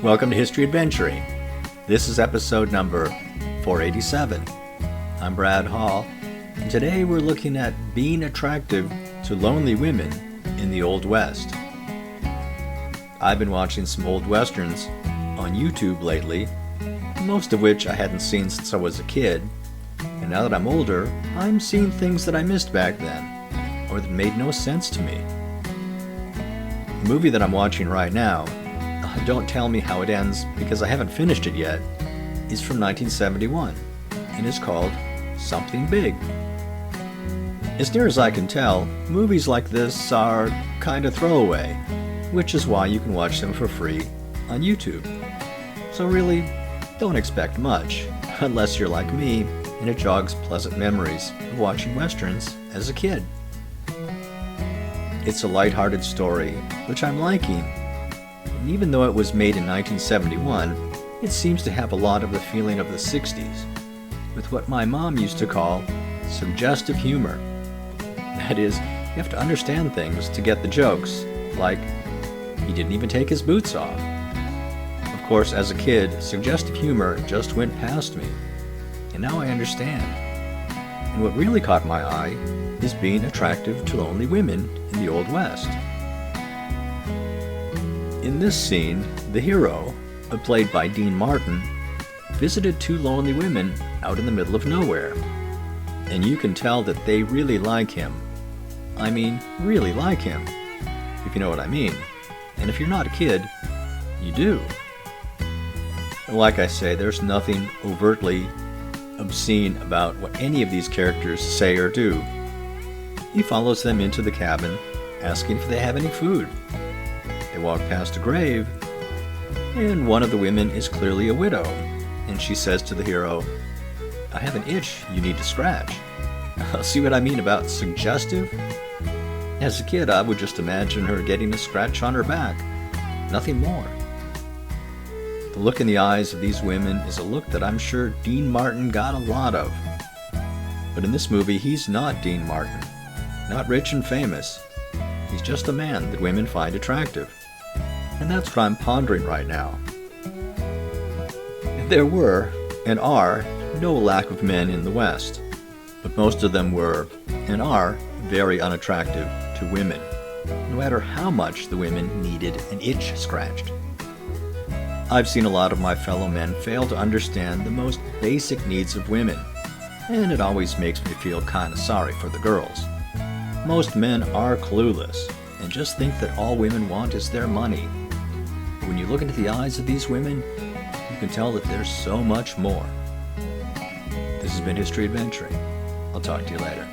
Welcome to History Adventuring. This is episode number 487. I'm Brad Hall, and today we're looking at being attractive to lonely women in the Old West. I've been watching some old westerns on YouTube lately, most of which I hadn't seen since I was a kid, and now that I'm older, I'm seeing things that I missed back then, or that made no sense to me. The movie that I'm watching right now, don't tell me how it ends because I haven't finished it yet, is from 1971 and is called Something Big. As near as I can tell, movies like this are kind of throwaway, which is why you can watch them for free on YouTube. So really, don't expect much, unless you're like me and it jogs pleasant memories of watching westerns as a kid. It's a lighthearted story, which I'm liking. And even though it was made in 1971, it seems to have a lot of the feeling of the 60s, with what my mom used to call suggestive humor. That is, you have to understand things to get the jokes, like, he didn't even take his boots off. Of course, as a kid, suggestive humor just went past me, and now I understand. And what really caught my eye is being attractive to lonely women in the Old West. In this scene, the hero, played by Dean Martin, visited two lonely women out in the middle of nowhere. And you can tell that they really like him. I mean, really like him, if you know what I mean. And if you're not a kid, you do. Like I say, there's nothing overtly obscene about what any of these characters say or do. He follows them into the cabin, asking if they have any food. They walk past a grave, and one of the women is clearly a widow, and she says to the hero, "I have an itch you need to scratch." See what I mean about suggestive? As a kid, I would just imagine her getting a scratch on her back, nothing more. The look in the eyes of these women is a look that I'm sure Dean Martin got a lot of. But in this movie, he's not Dean Martin, not rich and famous. He's just a man that women find attractive. And that's what I'm pondering right now. There were, and are, no lack of men in the West, but most of them were, and are, very unattractive to women, no matter how much the women needed an itch scratched. I've seen a lot of my fellow men fail to understand the most basic needs of women, and it always makes me feel kind of sorry for the girls. Most men are clueless and just think that all women want is their money. But when you look into the eyes of these women, you can tell that there's so much more. This has been History Adventuring. I'll talk to you later.